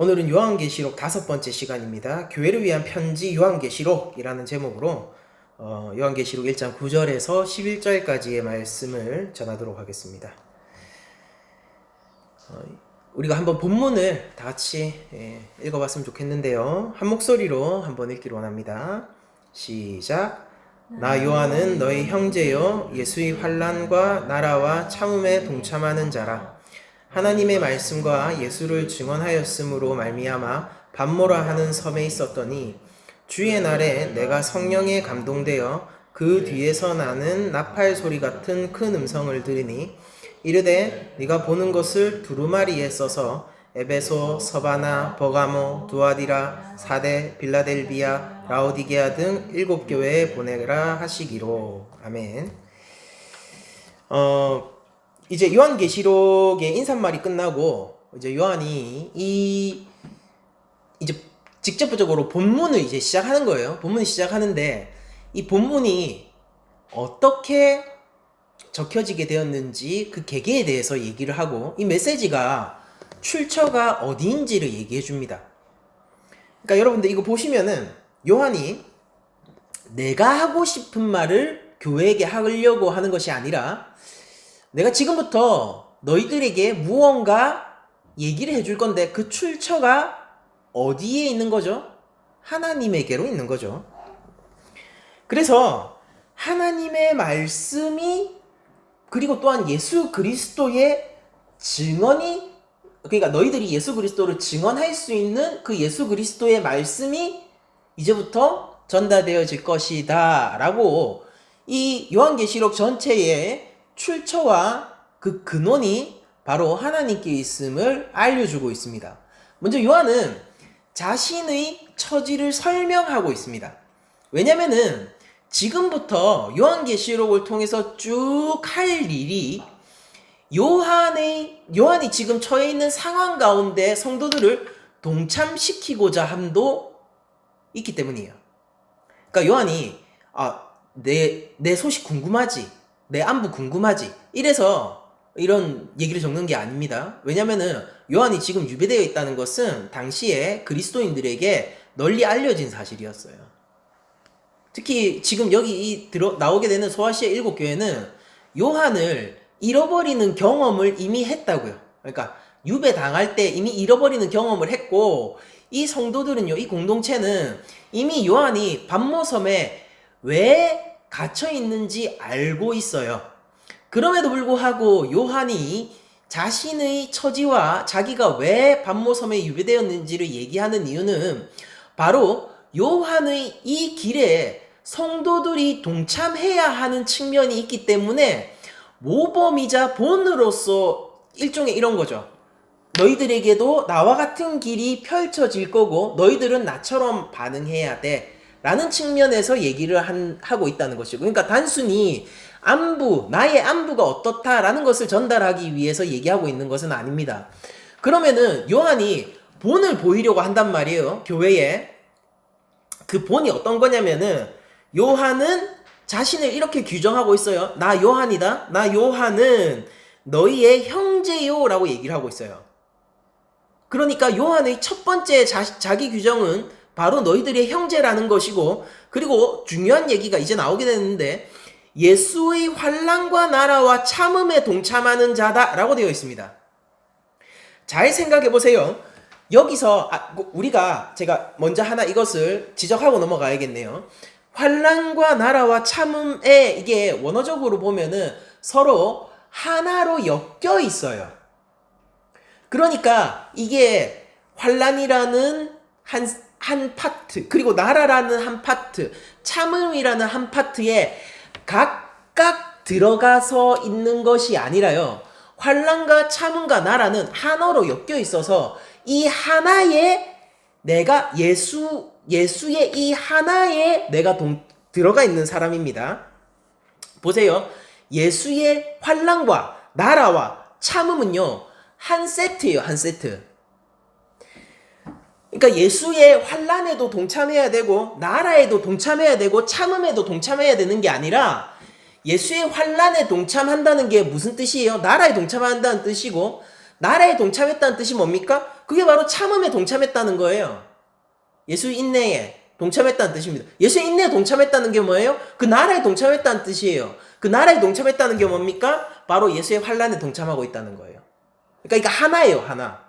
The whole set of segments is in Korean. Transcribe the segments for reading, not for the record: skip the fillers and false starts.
오늘은 요한계시록 5번째 시간입니다. 교회를 위한 편지 요한계시록이라는 제목으로 요한계시록 1장 9절에서 11절까지의 말씀을 전하도록 하겠습니다. 우리가 한번 본문을 다 같이 읽어봤으면 좋겠는데요. 한 목소리로 한번 읽기를 원합니다. 시작. 나 요한은 너희 형제요 예수의 환난과 나라와 참음에 동참하는 자라. 하나님의 말씀과 예수를 증언하였으므로 말미암아 밤모라 하는 섬에 있었더니 주의 날에 내가 성령에 감동되어 그 뒤에서 나는 나팔 소리 같은 큰 음성을 들으니 이르되 네가 보는 것을 두루마리에 써서 에베소, 서바나, 버가모, 두아디라, 사데, 빌라델비아, 라오디게아 등 7교회에 보내라 하시기로. 아멘. 이제 요한계시록의 인사말이 끝나고 이제 요한이 이제 직접적으로 본문을 이제 시작하는 거예요. 본문을 시작하는데 이 본문이 어떻게 적혀지게 되었는지 그 계기에 대해서 얘기를 하고 이 메시지가 출처가 어디인지를 얘기해 줍니다. 그러니까 여러분들 이거 보시면은 요한이 내가 하고 싶은 말을 교회에게 하려고 하는 것이 아니라 내가 지금부터 너희들에게 무언가 얘기를 해줄 건데 그 출처가 어디에 있는 거죠? 하나님에게로 있는 거죠. 그래서 하나님의 말씀이 그리고 또한 예수 그리스도의 증언이 그러니까 너희들이 예수 그리스도를 증언할 수 있는 그 예수 그리스도의 말씀이 이제부터 전달되어질 것이다 라고 이 요한계시록 전체의 출처와 그 근원이 바로 하나님께 있음을 알려주고 있습니다. 먼저 요한은 자신의 처지를 설명하고 있습니다. 왜냐면은 지금부터 요한계시록을 통해서 쭉 할 일이 요한이 지금 처해 있는 상황 가운데 성도들을 동참시키고자 함도 있기 때문이에요. 그러니까 요한이 내 소식 궁금하지? 내 안부 궁금하지? 이래서 이런 얘기를 적는 게 아닙니다. 왜냐면은 요한이 지금 유배되어 있다는 것은 당시에 그리스도인들에게 널리 알려진 사실이었어요. 특히 지금 여기 나오게 되는 소아시아 7교회는 요한을 잃어버리는 경험을 이미 했다고요. 그러니까 유배당할 때 이미 잃어버리는 경험을 했고 이 성도들은요, 이 공동체는 이미 요한이 밤모섬에 왜 갇혀 있는지 알고 있어요. 그럼에도 불구하고 요한이 자신의 처지와 자기가 왜 밤모섬에 유배되었는지를 얘기하는 이유는 바로 요한의 이 길에 성도들이 동참해야 하는 측면이 있기 때문에 모범이자 본으로서 일종의 이런 거죠. 너희들에게도 나와 같은 길이 펼쳐질 거고 너희들은 나처럼 반응해야 돼 라는 측면에서 얘기를 하고 있다는 것이고, 그러니까 단순히 나의 안부가 어떻다라는 것을 전달하기 위해서 얘기하고 있는 것은 아닙니다. 그러면은 요한이 본을 보이려고 한단 말이에요. 교회에. 그 본이 어떤 거냐면은 요한은 자신을 이렇게 규정하고 있어요. 나 요한이다. 나 요한은 너희의 형제요 라고 얘기를 하고 있어요. 그러니까 요한의 첫 번째 자기 규정은 바로 너희들의 형제라는 것이고, 그리고 중요한 얘기가 이제 나오게 되는데 예수의 환난과 나라와 참음에 동참하는 자다라고 되어 있습니다. 잘 생각해 보세요. 여기서 제가 먼저 하나 이것을 지적하고 넘어가야겠네요. 환난과 나라와 참음에 이게 원어적으로 보면은 서로 하나로 엮여 있어요. 그러니까 이게 환난이라는 한 파트, 그리고 나라라는 한 파트, 참음이라는 한 파트에 각각 들어가서 있는 것이 아니라요. 환난과 참음과 나라는 하나로 엮여 있어서 이 하나에 내가 예수의 이 하나에 내가 들어가 있는 사람입니다. 보세요. 예수의 환난과 나라와 참음은요. 한 세트예요. 한 세트. 그러니까 예수의 환난에도 동참해야 되고 나라에도 동참해야 되고 참음에도 동참해야 되는 게 아니라 예수의 환난에 동참한다는 게 무슨 뜻이에요? 나라에 동참한다는 뜻이고 나라에 동참했다는 뜻이 뭡니까? 그게 바로 참음에 동참했다는 거예요. 예수 인내에 동참했다는 뜻입니다. 예수 인내에 동참했다는 게 뭐예요? 그 나라에 동참했다는 뜻이에요. 그 나라에 동참했다는 게 뭡니까? 바로 예수의 환란에 동참하고 있다는 거예요. 그러니까 이거 하나예요, 하나.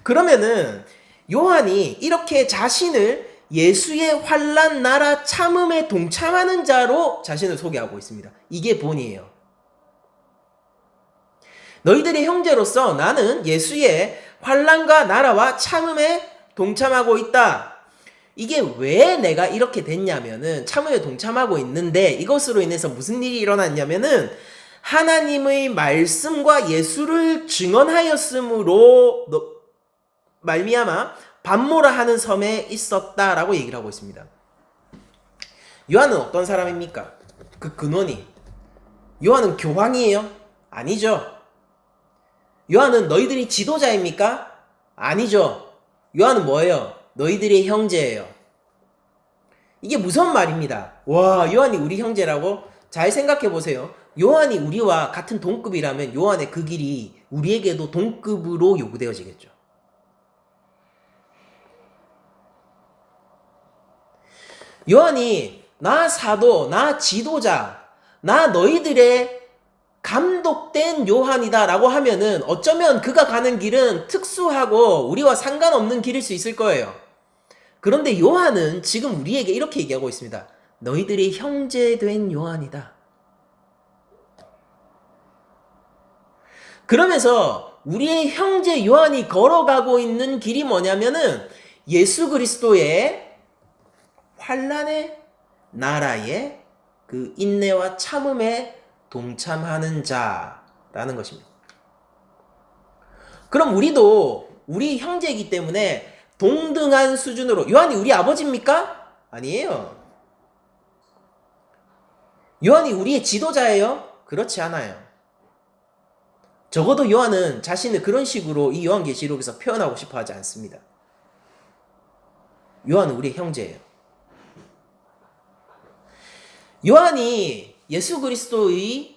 그러면은 요한이 이렇게 자신을 예수의 환란 나라 참음에 동참하는 자로 자신을 소개하고 있습니다. 이게 본이에요. 너희들의 형제로서 나는 예수의 환란과 나라와 참음에 동참하고 있다. 이게 왜 내가 이렇게 됐냐면은 참음에 동참하고 있는데 이것으로 인해서 무슨 일이 일어났냐면은 하나님의 말씀과 예수를 증언하였으므로 말미암아 반모라 하는 섬에 있었다라고 얘기를 하고 있습니다. 요한은 어떤 사람입니까? 그 근원이 요한은 교황이에요? 아니죠. 요한은 너희들이 지도자입니까? 아니죠. 요한은 뭐예요? 너희들의 형제예요. 이게 무서운 말입니다. 와, 요한이 우리 형제라고? 잘 생각해 보세요. 요한이 우리와 같은 동급이라면 요한의 그 길이 우리에게도 동급으로 요구되어지겠죠. 요한이 나 사도, 나 지도자, 나 너희들의 감독된 요한이다 라고 하면은 어쩌면 그가 가는 길은 특수하고 우리와 상관없는 길일 수 있을 거예요. 그런데 요한은 지금 우리에게 이렇게 얘기하고 있습니다. 너희들이 형제된 요한이다. 그러면서 우리의 형제 요한이 걸어가고 있는 길이 뭐냐면은 예수 그리스도의 환란의 나라의 그 인내와 참음에 동참하는 자라는 것입니다. 그럼 우리도 우리 형제이기 때문에 동등한 수준으로 요한이 우리 아버지입니까? 아니에요. 요한이 우리의 지도자예요? 그렇지 않아요. 적어도 요한은 자신을 그런 식으로 이 요한계시록에서 표현하고 싶어 하지 않습니다. 요한은 우리의 형제예요. 요한이 예수 그리스도의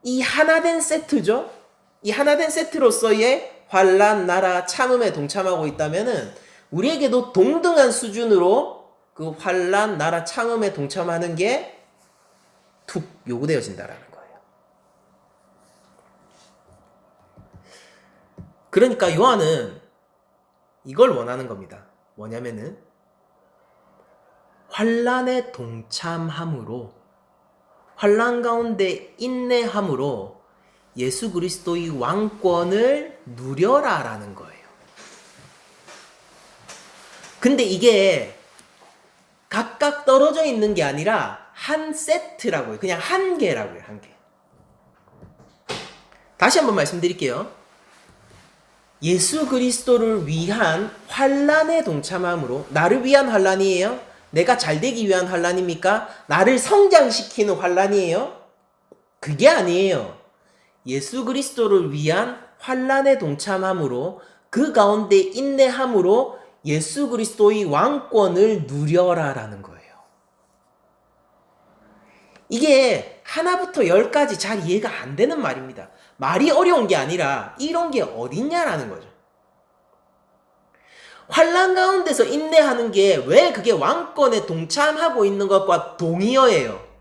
이 하나된 세트죠. 이 하나된 세트로서의 환란, 나라, 참음에 동참하고 있다면은 우리에게도 동등한 수준으로 그 환란, 나라, 참음에 동참하는 게 툭 요구되어진다라는 거예요. 그러니까 요한은 이걸 원하는 겁니다. 뭐냐면은 환란에 동참함으로 환란 가운데 인내함으로 예수 그리스도의 왕권을 누려라라는 거예요. 근데 이게 각각 떨어져 있는 게 아니라 한 세트라고요. 그냥 한 개라고요. 한 개. 다시 한번 말씀드릴게요. 예수 그리스도를 위한 환란에 동참함으로 나를 위한 환란이에요? 내가 잘되기 위한 환란입니까? 나를 성장시키는 환란이에요? 그게 아니에요. 예수 그리스도를 위한 환란에 동참함으로 그 가운데 인내함으로 예수 그리스도의 왕권을 누려라라는 거예요. 이게 하나부터 열까지 잘 이해가 안 되는 말입니다. 말이 어려운 게 아니라 이런 게 어딨냐라는 거죠. 환란 가운데서 인내하는 게 왜 그게 왕권에 동참하고 있는 것과 동의어예요.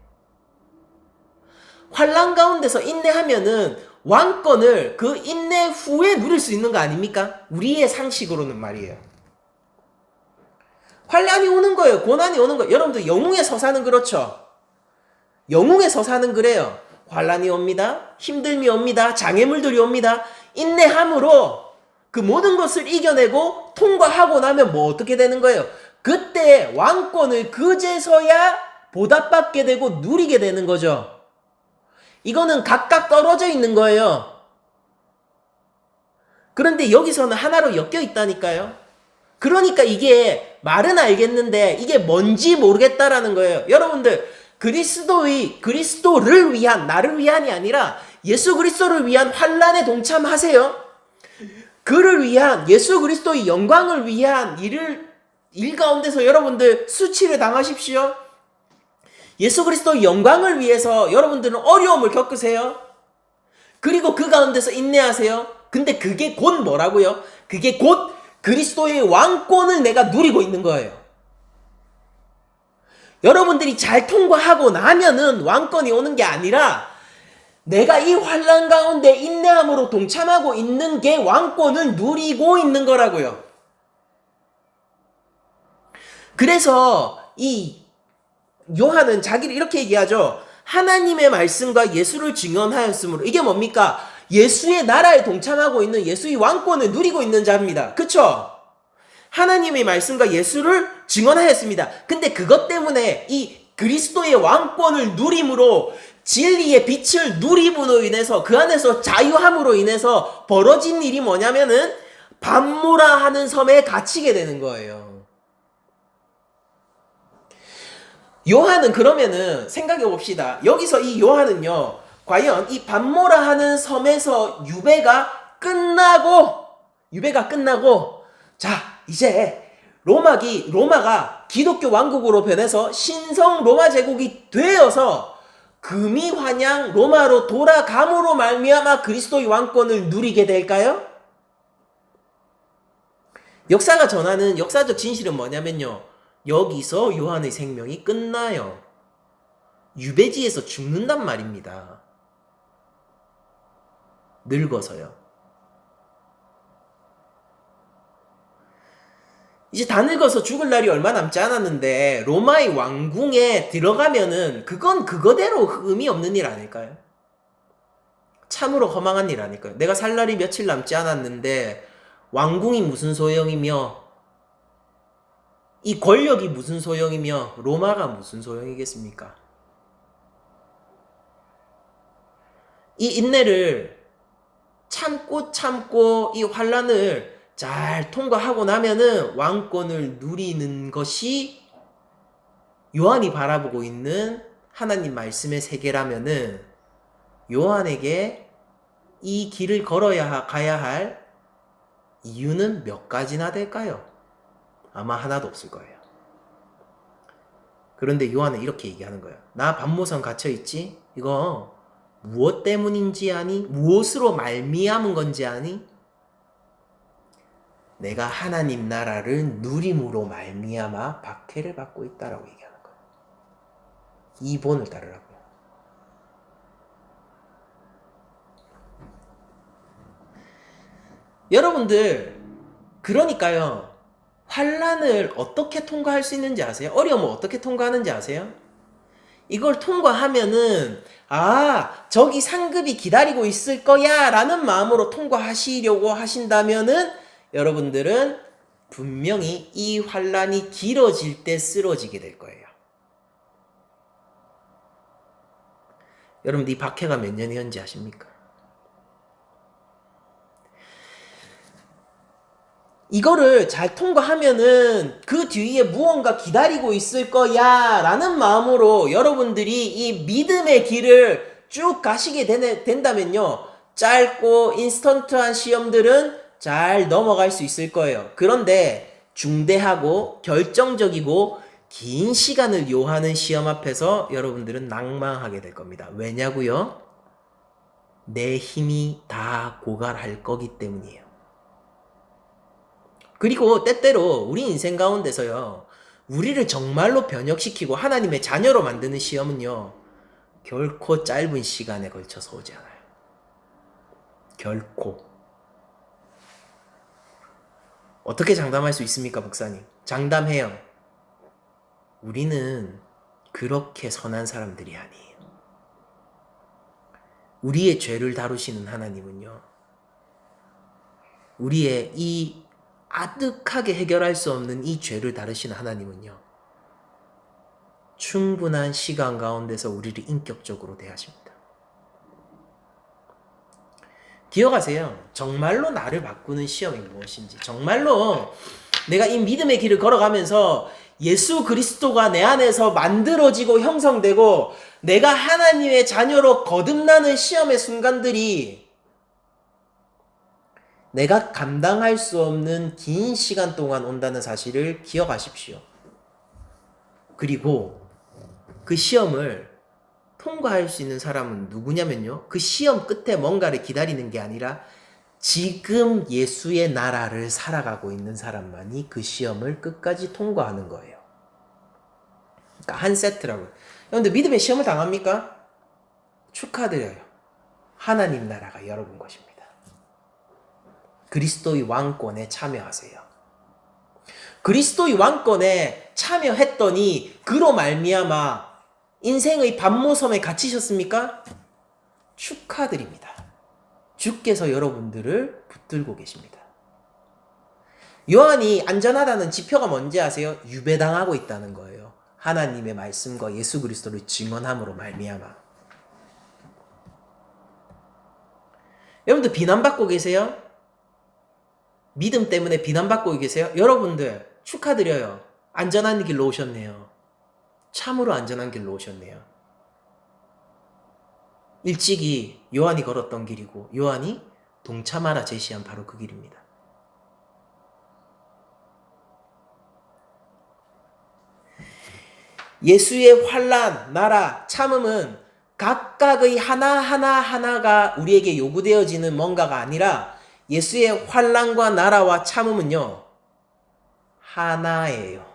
환란 가운데서 인내하면은 왕권을 그 인내 후에 누릴 수 있는 거 아닙니까? 우리의 상식으로는 말이에요. 환란이 오는 거예요. 고난이 오는 거예요. 여러분들 영웅의 서사는 그렇죠. 영웅의 서사는 그래요. 환란이 옵니다. 힘듦이 옵니다. 장애물들이 옵니다. 인내함으로 그 모든 것을 이겨내고 통과하고 나면 뭐 어떻게 되는 거예요? 그때 왕권을 그제서야 보답받게 되고 누리게 되는 거죠. 이거는 각각 떨어져 있는 거예요. 그런데 여기서는 하나로 엮여 있다니까요. 그러니까 이게 말은 알겠는데 이게 뭔지 모르겠다라는 거예요. 여러분들 그리스도를 위한, 나를 위한이 아니라 예수 그리스도를 위한 환란에 동참하세요. 그를 위한, 예수 그리스도의 영광을 위한 일 가운데서 여러분들 수치를 당하십시오. 예수 그리스도의 영광을 위해서 여러분들은 어려움을 겪으세요. 그리고 그 가운데서 인내하세요. 근데 그게 곧 뭐라고요? 그게 곧 그리스도의 왕권을 내가 누리고 있는 거예요. 여러분들이 잘 통과하고 나면은 왕권이 오는 게 아니라 내가 이 환난 가운데 인내함으로 동참하고 있는 게 왕권을 누리고 있는 거라고요. 그래서 이 요한은 자기를 이렇게 얘기하죠. 하나님의 말씀과 예수를 증언하였으므로. 이게 뭡니까? 예수의 나라에 동참하고 있는, 예수의 왕권을 누리고 있는 자입니다. 그쵸? 하나님의 말씀과 예수를 증언하였습니다. 근데 그것 때문에 이 그리스도의 왕권을 누림으로, 진리의 빛을 누림으로 인해서, 그 안에서 자유함으로 인해서 벌어진 일이 뭐냐면은 밤모라 하는 섬에 갇히게 되는 거예요. 요한은 그러면은 생각해 봅시다. 여기서 이 요한은요, 과연 이 밤모라 하는 섬에서 유배가 끝나고, 자, 이제 로마가 기독교 왕국으로 변해서 신성 로마 제국이 되어서 금이 환양 로마로 돌아감으로 말미암아 그리스도의 왕권을 누리게 될까요? 역사가 전하는 역사적 진실은 뭐냐면요, 여기서 요한의 생명이 끝나요. 유배지에서 죽는단 말입니다. 늙어서요. 이제 다 늙어서 죽을 날이 얼마 남지 않았는데 로마의 왕궁에 들어가면은 그건 그거대로 의미 없는 일 아닐까요? 참으로 허망한 일 아닐까요? 내가 살 날이 며칠 남지 않았는데 왕궁이 무슨 소용이며 이 권력이 무슨 소용이며 로마가 무슨 소용이겠습니까? 이 인내를 참고 이 환난을 잘 통과하고 나면은 왕권을 누리는 것이 요한이 바라보고 있는 하나님 말씀의 세계라면은 요한에게 이 길을 가야 할 이유는 몇 가지나 될까요? 아마 하나도 없을 거예요. 그런데 요한은 이렇게 얘기하는 거예요. 나 밤모선 갇혀있지? 이거 무엇 때문인지 아니? 무엇으로 말미암은 건지 아니? 내가 하나님 나라를 누림으로 말미암아 박해를 받고 있다라고 얘기하는 거예요. 이 본을 따르라고요. 여러분들, 그러니까요, 환난을 어떻게 통과할 수 있는지 아세요? 어려움을 어떻게 통과하는지 아세요? 이걸 통과하면은 저기 상급이 기다리고 있을 거야 라는 마음으로 통과하시려고 하신다면은 여러분들은 분명히 이 환난이 길어질 때 쓰러지게 될 거예요. 여러분들 이 박해가 몇 년이었는지 아십니까? 이거를 잘 통과하면은 그 뒤에 무언가 기다리고 있을 거야 라는 마음으로 여러분들이 이 믿음의 길을 쭉 가시게 된다면요, 짧고 인스턴트한 시험들은 잘 넘어갈 수 있을 거예요. 그런데 중대하고 결정적이고 긴 시간을 요하는 시험 앞에서 여러분들은 낭망하게 될 겁니다. 왜냐고요? 내 힘이 다 고갈할 거기 때문이에요. 그리고 때때로 우리 인생 가운데서요, 우리를 정말로 변혁시키고 하나님의 자녀로 만드는 시험은요, 결코 짧은 시간에 걸쳐서 오지 않아요. 결코. 어떻게 장담할 수 있습니까, 목사님? 장담해요. 우리는 그렇게 선한 사람들이 아니에요. 우리의 죄를 다루시는 하나님은요, 우리의 이 아득하게 해결할 수 없는 이 죄를 다루시는 하나님은요, 충분한 시간 가운데서 우리를 인격적으로 대하십니다. 기억하세요. 정말로 나를 바꾸는 시험이 무엇인지, 정말로 내가 이 믿음의 길을 걸어가면서 예수 그리스도가 내 안에서 만들어지고 형성되고 내가 하나님의 자녀로 거듭나는 시험의 순간들이 내가 감당할 수 없는 긴 시간 동안 온다는 사실을 기억하십시오. 그리고 그 시험을 통과할 수 있는 사람은 누구냐면요, 그 시험 끝에 뭔가를 기다리는 게 아니라 지금 예수의 나라를 살아가고 있는 사람만이 그 시험을 끝까지 통과하는 거예요. 그러니까 한 세트라고요. 여러분들 믿음의 시험을 당합니까? 축하드려요. 하나님 나라가 여러분 것입니다. 그리스도의 왕권에 참여하세요. 그리스도의 왕권에 참여했더니 그로 말미암아 인생의 반모섬에 갇히셨습니까? 축하드립니다. 주께서 여러분들을 붙들고 계십니다. 요한이 안전하다는 지표가 뭔지 아세요? 유배당하고 있다는 거예요. 하나님의 말씀과 예수 그리스도를 증언함으로 말미암아. 여러분들 비난받고 계세요? 믿음 때문에 비난받고 계세요? 여러분들 축하드려요. 안전한 길로 오셨네요. 참으로 안전한 길로 오셨네요. 일찍이 요한이 걸었던 길이고 요한이 동참하라 제시한 바로 그 길입니다. 예수의 환난, 나라, 참음은 각각의 하나가 우리에게 요구되어지는 뭔가가 아니라 예수의 환난과 나라와 참음은요 하나예요.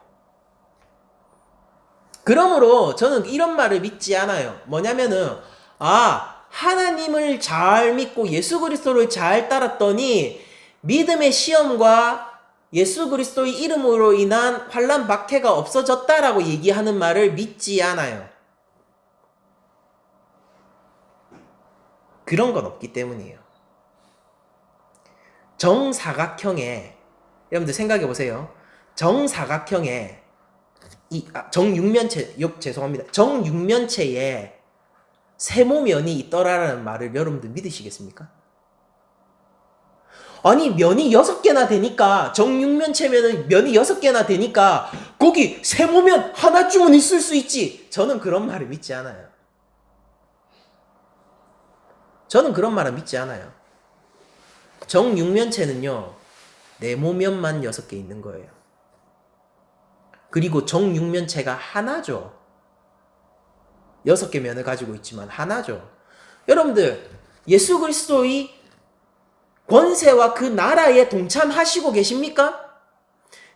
그러므로 저는 이런 말을 믿지 않아요. 뭐냐면은 하나님을 잘 믿고 예수 그리스도를 잘 따랐더니 믿음의 시험과 예수 그리스도의 이름으로 인한 환난 박해가 없어졌다라고 얘기하는 말을 믿지 않아요. 그런 건 없기 때문이에요. 정사각형에 여러분들 생각해 보세요. 정사각형에 정육면체에 세모면이 있더라라는 말을 여러분들 믿으시겠습니까? 아니 면이 6개나 되니까 정육면체면은 면이 6개나 되니까 거기 세모면 하나쯤은 있을 수 있지. 저는 그런 말을 믿지 않아요. 저는 그런 말을 믿지 않아요. 정육면체는요 네모면만 6개 있는 거예요. 그리고 정육면체가 하나죠. 6개 면을 가지고 있지만 하나죠. 여러분들 예수 그리스도의 권세와 그 나라에 동참하시고 계십니까?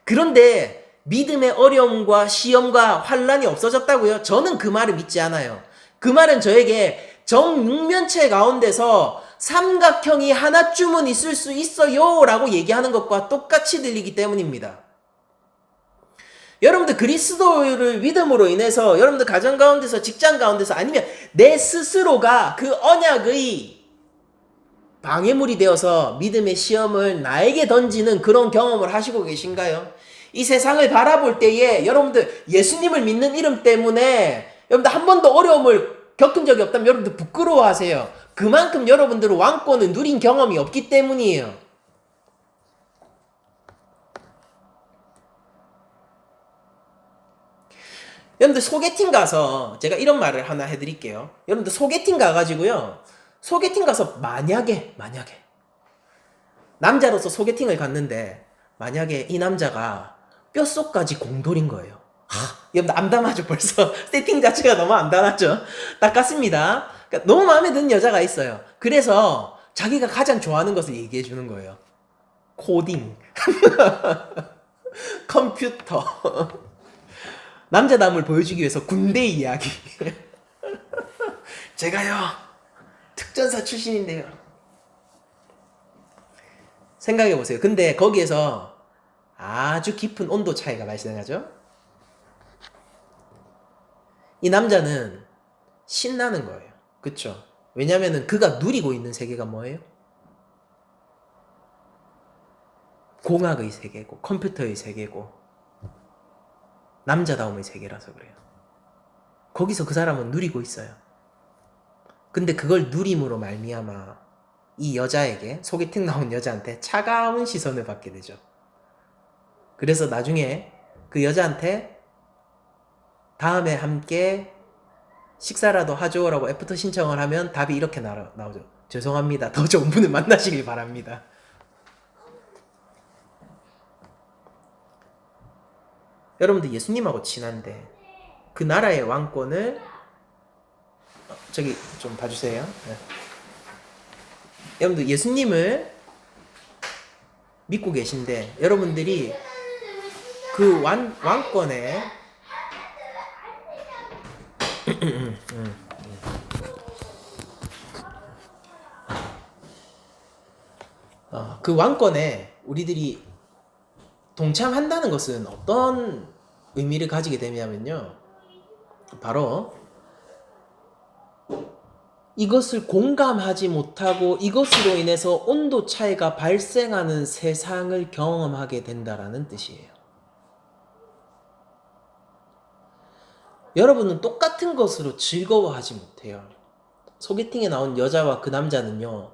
그런데 믿음의 어려움과 시험과 환난이 없어졌다고요? 저는 그 말을 믿지 않아요. 그 말은 저에게 정육면체 가운데서 삼각형이 하나쯤은 있을 수 있어요 라고 얘기하는 것과 똑같이 들리기 때문입니다. 여러분들 그리스도를 믿음으로 인해서 여러분들 가정 가운데서 직장 가운데서 아니면 내 스스로가 그 언약의 방해물이 되어서 믿음의 시험을 나에게 던지는 그런 경험을 하시고 계신가요? 이 세상을 바라볼 때에 여러분들 예수님을 믿는 이름 때문에 여러분들 한 번도 어려움을 겪은 적이 없다면 여러분들 부끄러워하세요. 그만큼 여러분들은 왕권을 누린 경험이 없기 때문이에요. 여러분들 소개팅 가서 제가 이런 말을 하나 해드릴게요. 여러분들 소개팅 가가지고요. 소개팅 가서 만약에 남자로서 소개팅을 갔는데 만약에 이 남자가 뼛속까지 공돌인 거예요. 여러분들 암담하죠 벌써. 세팅 자체가 너무 암담하죠. 딱 같습니다. 그러니까 너무 마음에 드는 여자가 있어요. 그래서 자기가 가장 좋아하는 것을 얘기해 주는 거예요. 코딩 컴퓨터 남자다움을 보여주기 위해서 군대 이야기 제가요 특전사 출신인데요. 생각해보세요. 근데 거기에서 아주 깊은 온도 차이가 발생하죠. 이 남자는 신나는 거예요. 그쵸? 왜냐면은 그가 누리고 있는 세계가 뭐예요? 공학의 세계고 컴퓨터의 세계고 남자다움의 세계라서 그래요. 거기서 그 사람은 누리고 있어요. 근데 그걸 누림으로 말미암아 이 여자에게 소개팅 나온 여자한테 차가운 시선을 받게 되죠. 그래서 나중에 그 여자한테 다음에 함께 식사라도 하죠라고 애프터 신청을 하면 답이 이렇게 나오죠. 죄송합니다. 더 좋은 분을 만나시길 바랍니다. 여러분들 예수님하고 친한데 그 나라의 왕권을 저기 좀 봐주세요. 네. 여러분들 예수님을 믿고 계신데 여러분들이 그 왕권에 그 왕권에 우리들이 동참한다는 것은 어떤 의미를 가지게 되냐면요. 바로 이것을 공감하지 못하고 이것으로 인해서 온도 차이가 발생하는 세상을 경험하게 된다라는 뜻이에요. 여러분은 똑같은 것으로 즐거워하지 못해요. 소개팅에 나온 여자와 그 남자는요,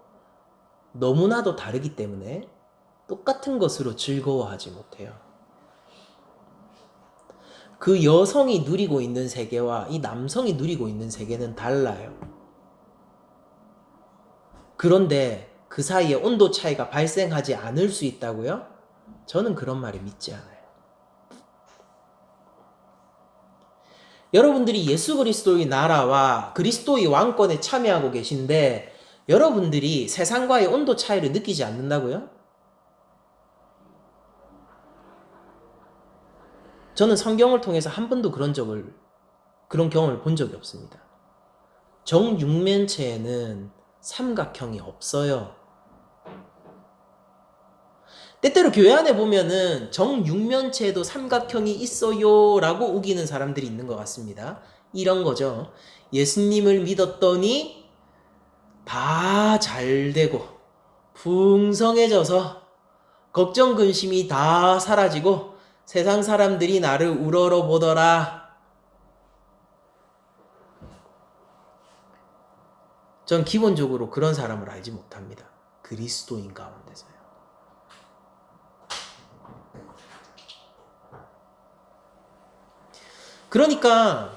너무나도 다르기 때문에 똑같은 것으로 즐거워하지 못해요. 그 여성이 누리고 있는 세계와 이 남성이 누리고 있는 세계는 달라요. 그런데 그 사이에 온도 차이가 발생하지 않을 수 있다고요? 저는 그런 말을 믿지 않아요. 여러분들이 예수 그리스도의 나라와 그리스도의 왕권에 참여하고 계신데 여러분들이 세상과의 온도 차이를 느끼지 않는다고요? 저는 성경을 통해서 한 번도 그런 경험을 본 적이 없습니다. 정육면체에는 삼각형이 없어요. 때때로 교회 안에 보면은 정육면체에도 삼각형이 있어요 라고 우기는 사람들이 있는 것 같습니다. 이런 거죠. 예수님을 믿었더니 다 잘되고 풍성해져서 걱정 근심이 다 사라지고 세상 사람들이 나를 우러러 보더라. 전 기본적으로 그런 사람을 알지 못합니다. 그리스도인 가운데서요. 그러니까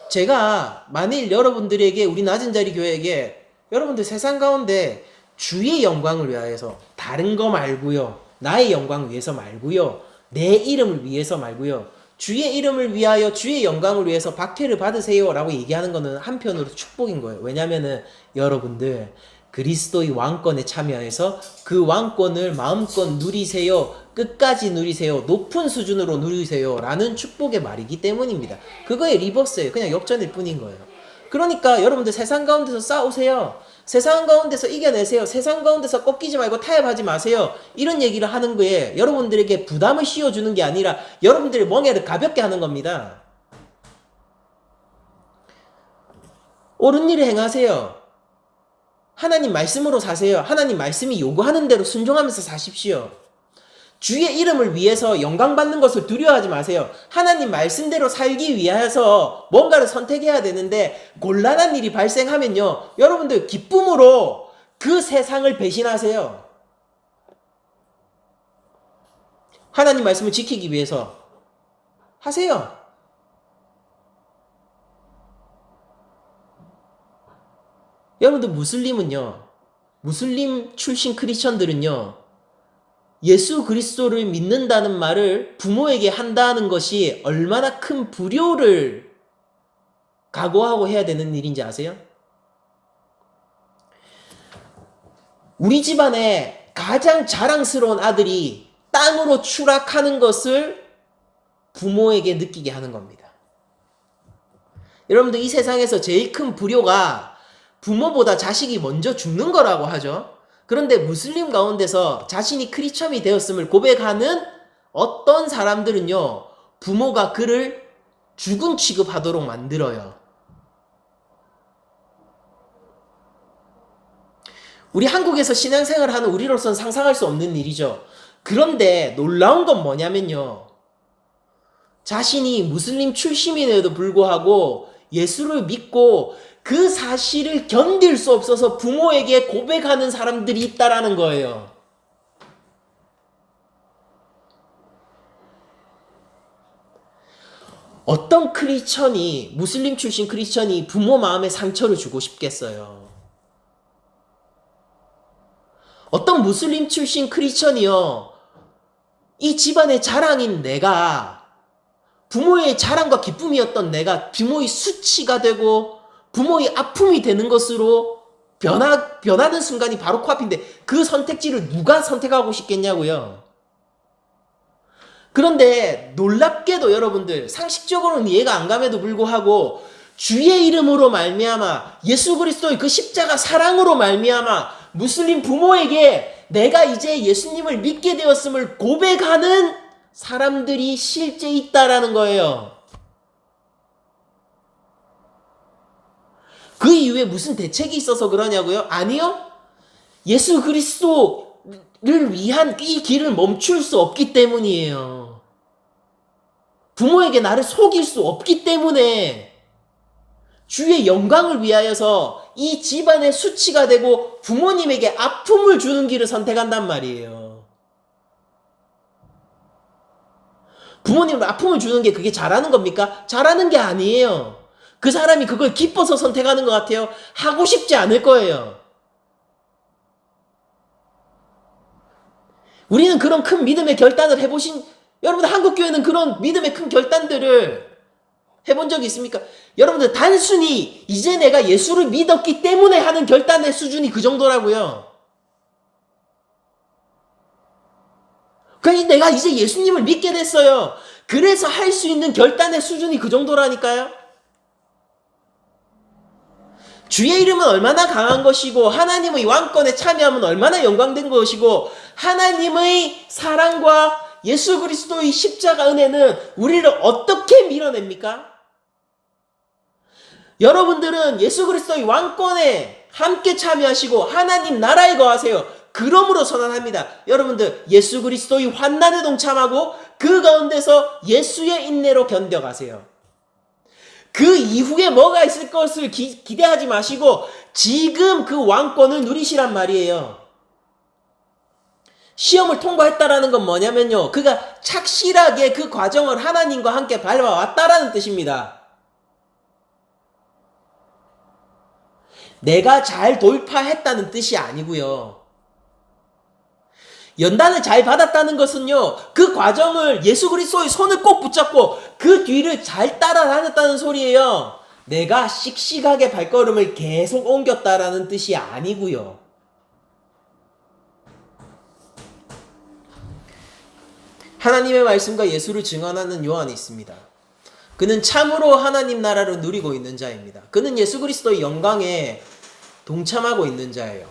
제가 만일 여러분들에게 우리 낮은 자리 교회에게 여러분들 세상 가운데 주의 영광을 위하여서 다른 거 말고요. 나의 영광을 위해서 말고요. 내 이름을 위해서 말고요. 주의 이름을 위하여 주의 영광을 위해서 박해를 받으세요 라고 얘기하는 거는 한편으로 축복인 거예요. 왜냐면은 여러분들 그리스도의 왕권에 참여해서 그 왕권을 마음껏 누리세요. 끝까지 누리세요. 높은 수준으로 누리세요 라는 축복의 말이기 때문입니다. 그거의 리버스예요. 그냥 역전일 뿐인 거예요. 그러니까 여러분들 세상 가운데서 싸우세요. 세상 가운데서 이겨내세요. 세상 가운데서 꺾이지 말고 타협하지 마세요. 이런 얘기를 하는 거에 여러분들에게 부담을 씌워주는 게 아니라 여러분들의 멍에를 가볍게 하는 겁니다. 옳은 일을 행하세요. 하나님 말씀으로 사세요. 하나님 말씀이 요구하는 대로 순종하면서 사십시오. 주의 이름을 위해서 영광받는 것을 두려워하지 마세요. 하나님 말씀대로 살기 위해서 뭔가를 선택해야 되는데 곤란한 일이 발생하면요. 여러분들 기쁨으로 그 세상을 배신하세요. 하나님 말씀을 지키기 위해서 하세요. 여러분들 무슬림 출신 크리스천들은요. 예수 그리스도를 믿는다는 말을 부모에게 한다는 것이 얼마나 큰 불효를 각오하고 해야 되는 일인지 아세요? 우리 집안에 가장 자랑스러운 아들이 땅으로 추락하는 것을 부모에게 느끼게 하는 겁니다. 여러분들 이 세상에서 제일 큰 불효가 부모보다 자식이 먼저 죽는 거라고 하죠. 그런데 무슬림 가운데서 자신이 크리스천이 되었음을 고백하는 어떤 사람들은요, 부모가 그를 죽은 취급하도록 만들어요. 우리 한국에서 신앙생활을 하는 우리로서는 상상할 수 없는 일이죠. 그런데 놀라운 건 뭐냐면요, 자신이 무슬림 출신임에도 불구하고 예수를 믿고 그 사실을 견딜 수 없어서 부모에게 고백하는 사람들이 있다라는 거예요. 어떤 크리스천이, 무슬림 출신 크리스천이 부모 마음에 상처를 주고 싶겠어요? 어떤 무슬림 출신 크리스천이요, 이 집안의 자랑인 내가, 부모의 자랑과 기쁨이었던 내가 부모의 수치가 되고 부모의 아픔이 되는 것으로 변하는 순간이 바로 코앞인데 그 선택지를 누가 선택하고 싶겠냐고요. 그런데 놀랍게도 여러분들 상식적으로는 이해가 안 감에도 불구하고 주의 이름으로 말미암아 예수 그리스도의 그 십자가 사랑으로 말미암아 무슬림 부모에게 내가 이제 예수님을 믿게 되었음을 고백하는 사람들이 실제 있다라는 거예요. 그 이후에 무슨 대책이 있어서 그러냐고요? 아니요. 예수 그리스도를 위한 이 길을 멈출 수 없기 때문이에요. 부모에게 나를 속일 수 없기 때문에 주의 영광을 위하여서 이 집안의 수치가 되고 부모님에게 아픔을 주는 길을 선택한단 말이에요. 부모님을 아픔을 주는 게 그게 잘하는 겁니까? 잘하는 게 아니에요. 그 사람이 그걸 기뻐서 선택하는 것 같아요. 하고 싶지 않을 거예요. 우리는 그런 큰 믿음의 결단을 해보신, 여러분들 한국교회는 그런 믿음의 큰 결단들을 해본 적이 있습니까? 여러분들 단순히 이제 내가 예수를 믿었기 때문에 하는 결단의 수준이 그 정도라고요. 그러니까 내가 이제 예수님을 믿게 됐어요. 그래서 할 수 있는 결단의 수준이 그 정도라니까요. 주의 이름은 얼마나 강한 것이고 하나님의 왕권에 참여하면 얼마나 영광된 것이고 하나님의 사랑과 예수 그리스도의 십자가 은혜는 우리를 어떻게 밀어냅니까? 여러분들은 예수 그리스도의 왕권에 함께 참여하시고 하나님 나라에 거하세요. 그러므로 선언합니다. 여러분들 예수 그리스도의 환난에 동참하고 그 가운데서 예수의 인내로 견뎌가세요. 그 이후에 뭐가 있을 것을 기대하지 마시고 지금 그 왕권을 누리시란 말이에요. 시험을 통과했다라는 건 뭐냐면요. 그가 착실하게 그 과정을 하나님과 함께 밟아왔다라는 뜻입니다. 내가 잘 돌파했다는 뜻이 아니고요. 연단을 잘 받았다는 것은요. 그 과정을 예수 그리스도의 손을 꼭 붙잡고 그 뒤를 잘 따라다녔다는 소리예요. 내가 씩씩하게 발걸음을 계속 옮겼다라는 뜻이 아니고요. 하나님의 말씀과 예수를 증언하는 요한이 있습니다. 그는 참으로 하나님 나라를 누리고 있는 자입니다. 그는 예수 그리스도의 영광에 동참하고 있는 자예요.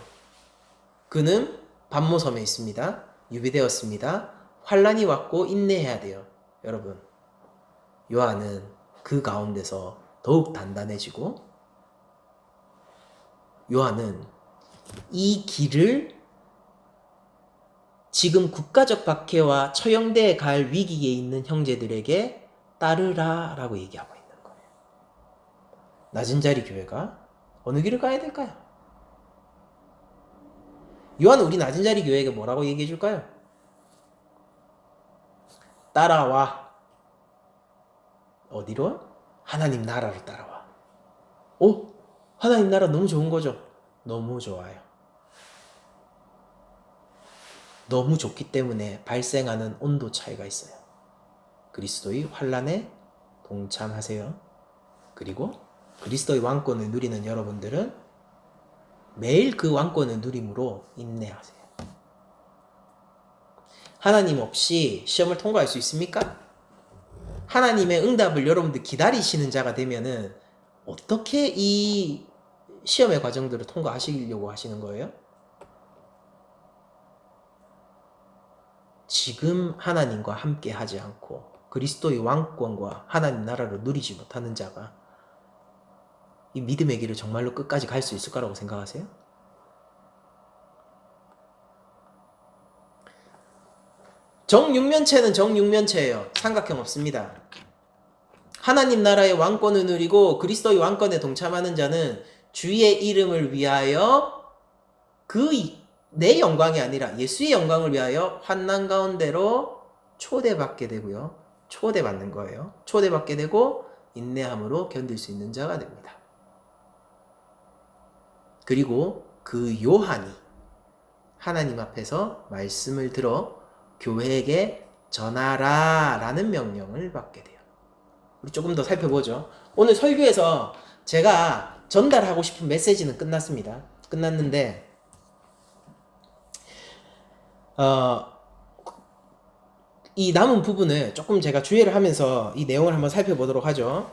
그는 반모섬에 있습니다. 유비되었습니다. 환란이 왔고 인내해야 돼요. 여러분, 요한은 그 가운데서 더욱 단단해지고 요한은 이 길을 지금 국가적 박해와 처형대에 갈 위기에 있는 형제들에게 따르라 라고 얘기하고 있는 거예요. 낮은 자리 교회가 어느 길을 가야 될까요? 요한은 우리 낮은 자리 교회에게 뭐라고 얘기해 줄까요? 따라와. 어디로? 하나님 나라로 따라와. 오? 하나님 나라 너무 좋은 거죠? 너무 좋아요. 너무 좋기 때문에 발생하는 온도 차이가 있어요. 그리스도의 환란에 동참하세요. 그리고 그리스도의 왕권을 누리는 여러분들은 매일 그 왕권을 누림으로 인내하세요. 하나님 없이 시험을 통과할 수 있습니까? 하나님의 응답을 여러분들 기다리시는 자가 되면은 어떻게 이 시험의 과정들을 통과하시려고 하시는 거예요? 지금 하나님과 함께 하지 않고 그리스도의 왕권과 하나님 나라를 누리지 못하는 자가 이 믿음의 길을 정말로 끝까지 갈 수 있을 거라고 생각하세요? 정육면체는 정육면체예요. 삼각형 없습니다. 하나님 나라의 왕권을 누리고 그리스도의 왕권에 동참하는 자는 주의 이름을 위하여 내 영광이 아니라 예수의 영광을 위하여 환난 가운데로 초대받게 되고요. 초대받는 거예요. 초대받게 되고 인내함으로 견딜 수 있는 자가 됩니다. 그리고 그 요한이 하나님 앞에서 말씀을 들어 교회에게 전하라 라는 명령을 받게 돼요. 우리 조금 더 살펴보죠. 오늘 설교에서 제가 전달하고 싶은 메시지는 끝났습니다. 끝났는데 이 남은 부분을 조금 제가 주의를 하면서 이 내용을 한번 살펴보도록 하죠.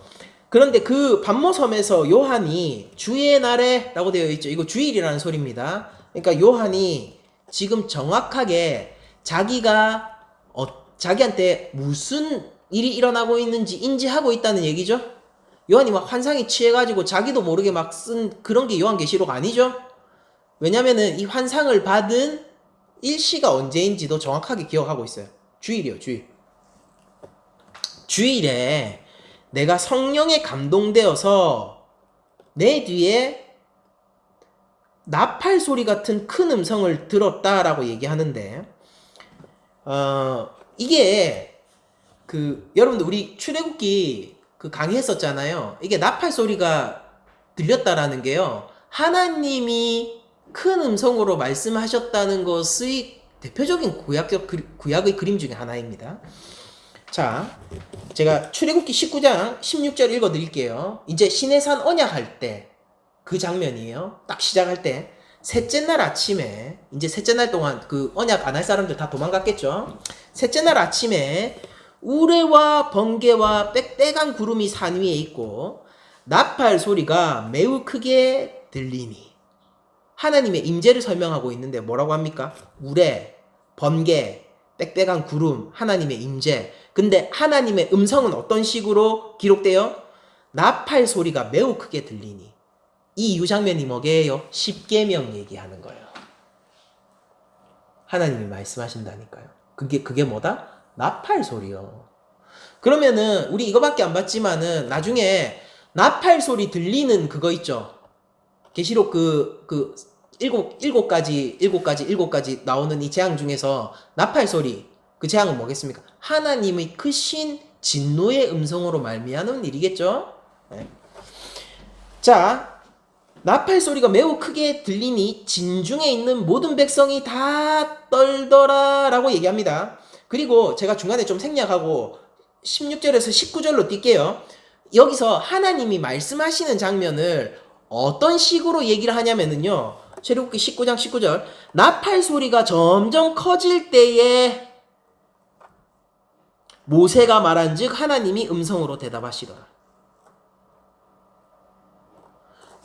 그런데 그 반모섬에서 요한이 주의 날에 라고 되어 있죠. 이거 주일이라는 소리입니다. 그러니까 요한이 지금 정확하게 자기한테 무슨 일이 일어나고 있는지 인지하고 있다는 얘기죠. 요한이 막 환상에 취해가지고 자기도 모르게 막 쓴 그런 게 요한계시록 아니죠. 왜냐면은 이 환상을 받은 일시가 언제인지도 정확하게 기억하고 있어요. 주일이요, 주일. 주일에 내가 성령에 감동되어서 내 뒤에 나팔 소리 같은 큰 음성을 들었다라고 얘기하는데, 이게 여러분들 우리 출애굽기 강의했었잖아요. 이게 나팔 소리가 들렸다라는 게요, 하나님이 큰 음성으로 말씀하셨다는 것의 대표적인 구약의 그림 중에 하나입니다. 자, 제가 출애굽기 19장 16절 읽어드릴게요. 이제 시내산 언약할 때 그 장면이에요. 딱 시작할 때 셋째 날 아침에, 이제 셋째 날 동안 그 언약 안 할 사람들 다 도망갔겠죠. 셋째 날 아침에 우레와 번개와 빽빽한 구름이 산 위에 있고 나팔 소리가 매우 크게 들리니. 하나님의 임재를 설명하고 있는데 뭐라고 합니까? 우레, 번개, 빽빽한 구름, 하나님의 임재. 근데 하나님의 음성은 어떤 식으로 기록돼요? 나팔 소리가 매우 크게 들리니. 이 유장면이 뭐게요? 십계명 얘기하는 거예요. 하나님이 말씀하신다니까요. 그게 뭐다? 나팔 소리요. 그러면은 우리 이거밖에 안 봤지만은 나중에 나팔 소리 들리는 그거 있죠. 계시록 일곱 가지 나오는 이 재앙 중에서 나팔 소리, 그 재앙은 뭐겠습니까? 하나님의 크신 진노의 음성으로 말미암은 일이겠죠. 네. 자, 나팔 소리가 매우 크게 들리니 진중에 있는 모든 백성이 다 떨더라 라고 얘기합니다. 그리고 제가 중간에 좀 생략하고 16절에서 19절로 뛸게요. 여기서 하나님이 말씀하시는 장면을 어떤 식으로 얘기를 하냐면은요, 출애굽기 19장 19절, 나팔 소리가 점점 커질 때에 모세가 말한즉 하나님이 음성으로 대답하시더라.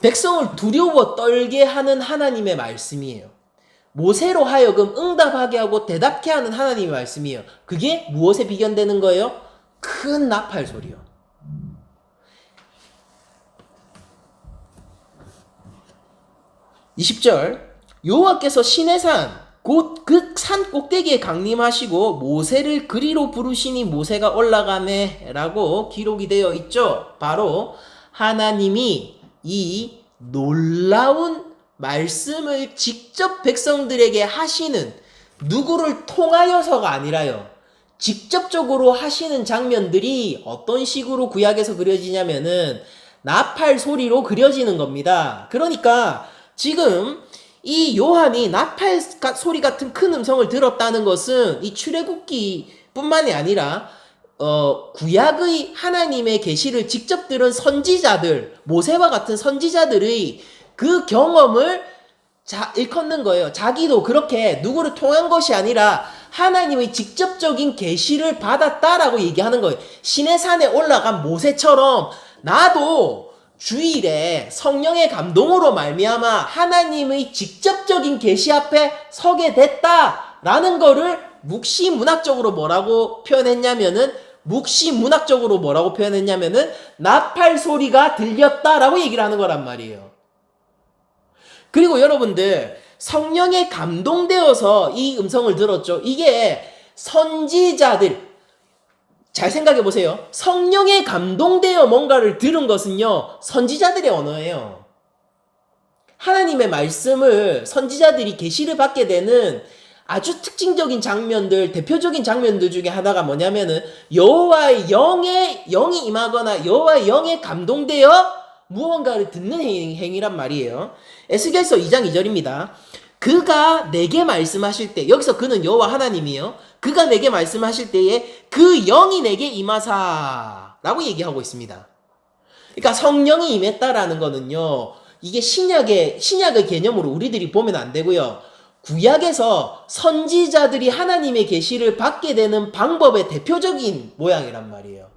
백성을 두려워 떨게 하는 하나님의 말씀이에요. 모세로 하여금 응답하게 하고 대답케 하는 하나님의 말씀이에요. 그게 무엇에 비견되는 거예요? 큰 나팔 소리요. 20절, 여호와께서 시내산 곧 그 산 꼭대기에 강림하시고 모세를 그리로 부르시니 모세가 올라가네 라고 기록이 되어 있죠. 바로 하나님이 이 놀라운 말씀을 직접 백성들에게 하시는, 누구를 통하여서가 아니라요, 직접적으로 하시는 장면들이 어떤 식으로 구약에서 그려지냐면은 나팔 소리로 그려지는 겁니다. 그러니까 지금 이 요한이 나팔 소리 같은 큰 음성을 들었다는 것은 이 출애굽기 뿐만이 아니라 구약의 하나님의 계시를 직접 들은 선지자들, 모세와 같은 선지자들의 그 경험을 일컫는 거예요. 자기도 그렇게 누구를 통한 것이 아니라 하나님의 직접적인 계시를 받았다라고 얘기하는 거예요. 시내산에 올라간 모세처럼 나도 주일에 성령의 감동으로 말미암아 하나님의 직접적인 계시 앞에 서게 됐다라는 거를 묵시문학적으로 뭐라고 표현했냐면은 나팔 소리가 들렸다라고 얘기를 하는 거란 말이에요. 그리고 여러분들, 성령에 감동되어서 이 음성을 들었죠. 이게 선지자들, 잘 생각해 보세요. 성령에 감동되어 뭔가를 들은 것은요, 선지자들의 언어예요. 하나님의 말씀을 선지자들이 계시를 받게 되는 아주 특징적인 장면들, 대표적인 장면들 중에 하나가 뭐냐면은 여호와의 영이 임하거나 여호와의 영에 감동되어 무언가를 듣는 행위란 말이에요. 에스겔서 2장 2절입니다. 그가 내게 말씀하실 때, 여기서 그는 여호와 하나님이에요. 그가 내게 말씀하실 때에 그 영이 내게 임하사 라고 얘기하고 있습니다. 그러니까 성령이 임했다라는 거는요, 이게 신약의 개념으로 우리들이 보면 안 되고요. 구약에서 선지자들이 하나님의 계시를 받게 되는 방법의 대표적인 모양이란 말이에요.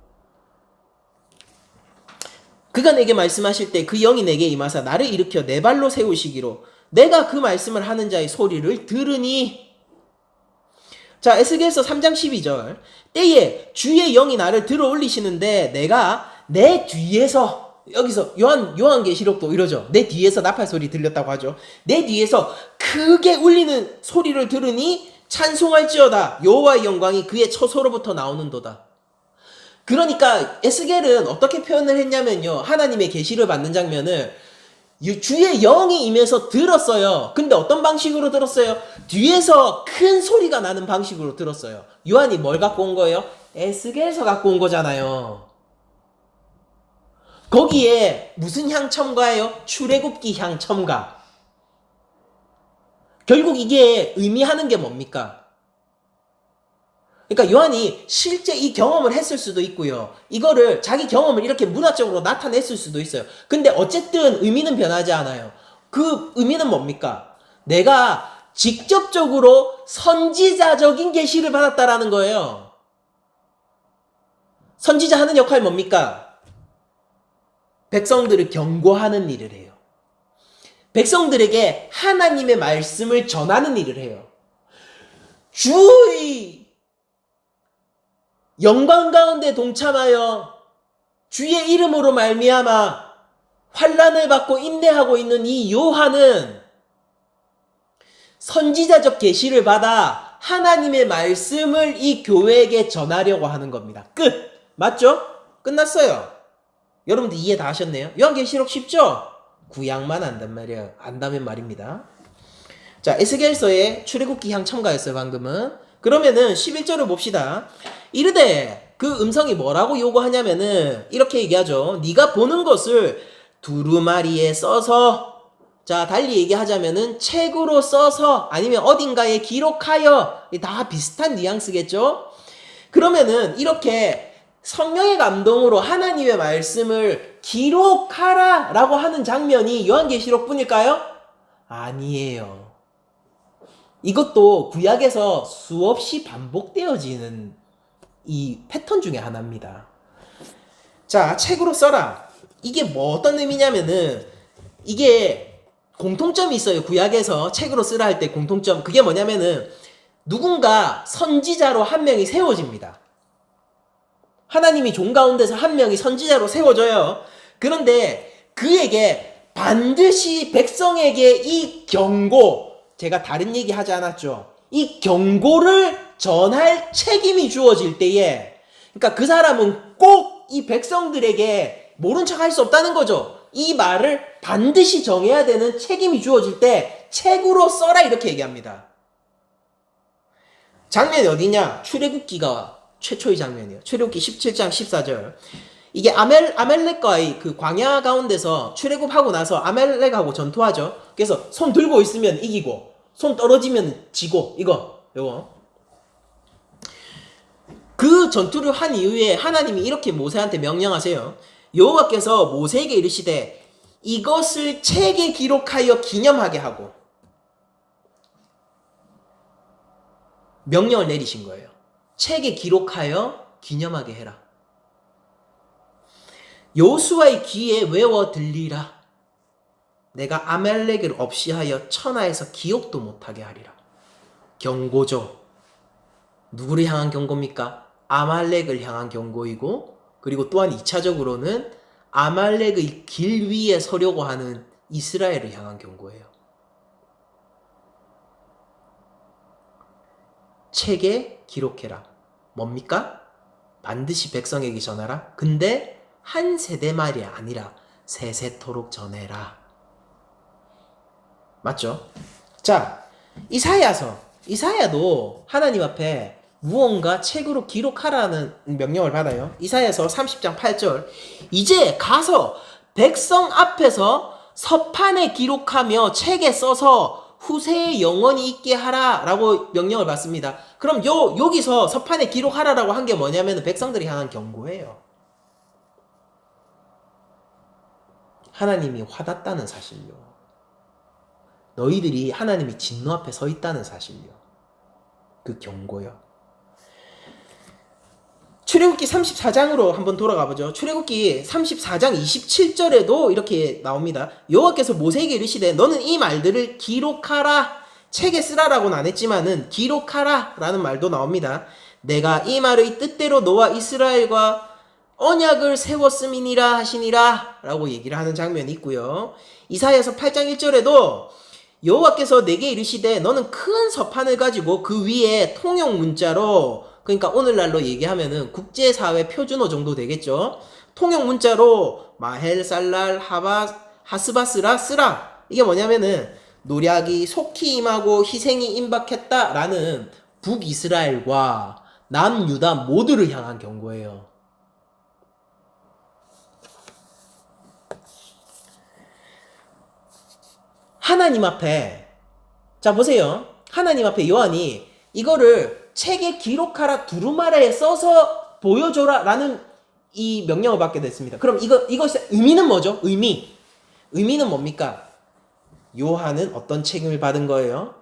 그가 내게 말씀하실 때 그 영이 내게 임하사 나를 일으켜 내 발로 세우시기로 내가 그 말씀을 하는 자의 소리를 들으니. 자, 에스겔서 3장 12절. 때에 주의 영이 나를 들어 올리시는데 내가 내 뒤에서, 여기서 요한계시록도 이러죠. 내 뒤에서 나팔 소리 들렸다고 하죠. 내 뒤에서 크게 울리는 소리를 들으니 찬송할지어다. 여호와의 영광이 그의 처소로부터 나오는도다. 그러니까 에스겔은 어떻게 표현을 했냐면요. 하나님의 계시를 받는 장면을 주의 영이 임해서 들었어요. 근데 어떤 방식으로 들었어요? 뒤에서 큰 소리가 나는 방식으로 들었어요. 요한이 뭘 갖고 온 거예요? 에스겔서 갖고 온 거잖아요. 거기에 무슨 향 첨가예요? 출애굽기 향 첨가. 결국 이게 의미하는 게 뭡니까? 그러니까 요한이 실제 이 경험을 했을 수도 있고요. 이거를 자기 경험을 이렇게 문화적으로 나타냈을 수도 있어요. 근데 어쨌든 의미는 변하지 않아요. 그 의미는 뭡니까? 내가 직접적으로 선지자적인 계시를 받았다라는 거예요. 선지자 하는 역할이 뭡니까? 백성들을 경고하는 일을 해요. 백성들에게 하나님의 말씀을 전하는 일을 해요. 주의 영광 가운데 동참하여 주의 이름으로 말미암아 환난을 받고 인내하고 있는 이 요한은 선지자적 계시를 받아 하나님의 말씀을 이 교회에게 전하려고 하는 겁니다. 끝! 맞죠? 끝났어요. 여러분들 이해 다 하셨네요? 요한계시록 쉽죠? 구약만 안다면 말입니다. 자, 에스겔서의 출애굽기 향 첨가였어요, 방금은. 그러면은 11절을 봅시다. 이르되 그 음성이 뭐라고 요구하냐면은 이렇게 얘기하죠. 네가 보는 것을 두루마리에 써서, 자, 달리 얘기하자면은 책으로 써서 아니면 어딘가에 기록하여, 다 비슷한 뉘앙스겠죠? 그러면은 이렇게 성령의 감동으로 하나님의 말씀을 기록하라 라고 하는 장면이 요한계시록 뿐일까요? 아니에요. 이것도 구약에서 수없이 반복되어지는 이 패턴 중에 하나입니다. 자, 책으로 써라. 이게 뭐 어떤 의미냐면은 이게 공통점이 있어요. 구약에서 책으로 쓰라 할 때 공통점. 그게 뭐냐면은 누군가 선지자로 한 명이 세워집니다. 하나님이 종 가운데서 한 명이 선지자로 세워져요. 그런데 그에게 반드시 백성에게 이 경고, 제가 다른 얘기 하지 않았죠. 이 경고를 전할 책임이 주어질 때에, 그러니까 그 사람은 꼭 이 백성들에게 모른 척 할 수 없다는 거죠. 이 말을 반드시 정해야 되는 책임이 주어질 때 책으로 써라 이렇게 얘기합니다. 장면이 어디냐? 출애굽기가 최초의 장면이에요. 출애굽기 17장 14절. 이게 아멜렉과의 그 광야 가운데서 출애굽하고 나서 아멜렉하고 전투하죠. 그래서 손 들고 있으면 이기고 손 떨어지면 지고, 요거. 그 전투를 한 이후에 하나님이 이렇게 모세한테 명령하세요. 여호와께서 모세에게 이르시되 이것을 책에 기록하여 기념하게 하고, 명령을 내리신 거예요. 책에 기록하여 기념하게 해라. 여호수아의 귀에 외워 들리라. 내가 아말렉을 없이 하여 천하에서 기억도 못하게 하리라. 경고죠. 누구를 향한 경고입니까? 아말렉을 향한 경고이고, 그리고 또한 2차적으로는 아말렉의 길 위에 서려고 하는 이스라엘을 향한 경고예요. 책에 기록해라. 뭡니까? 반드시 백성에게 전하라. 근데 한 세대말이 아니라 세세토록 전해라. 맞죠? 자, 이사야도 하나님 앞에 무언가 책으로 기록하라는 명령을 받아요. 이사야서 30장 8절. 이제 가서 백성 앞에서 서판에 기록하며 책에 써서 후세에 영원히 있게 하라 라고 명령을 받습니다. 그럼 여기서 서판에 기록하라라고 한 게 뭐냐면 백성들이 향한 경고예요. 하나님이 화났다는 사실요. 너희들이 하나님이 진노 앞에 서 있다는 사실요. 그 경고요. 출애굽기 34장으로 한번 돌아가 보죠. 출애굽기 34장 27절에도 이렇게 나옵니다. 여호와께서 모세에게 이르시되 너는 이 말들을 기록하라. 책에 쓰라라고는 안 했지만은 기록하라 라는 말도 나옵니다. 내가 이 말의 뜻대로 너와 이스라엘과 언약을 세웠음이니라 하시니라 라고 얘기를 하는 장면이 있고요. 이사야서 8장 1절에도 여호와께서 내게 이르시되 너는 큰 서판을 가지고 그 위에 통용 문자로, 그러니까 오늘날로 얘기하면은 국제사회 표준어 정도 되겠죠. 통용 문자로 마헬 살랄 하스바스라 쓰라. 이게 뭐냐면은 노략이 속히 임하고 희생이 임박했다라는 북이스라엘과 남유다 모두를 향한 경고예요. 하나님 앞에, 자 보세요. 하나님 앞에 요한이 이거를 책에 기록하라, 두루마리에 써서 보여줘라 라는 이 명령을 받게 됐습니다. 그럼 이것의 의미는 뭐죠? 의미는 뭡니까? 요한은 어떤 책임을 받은 거예요?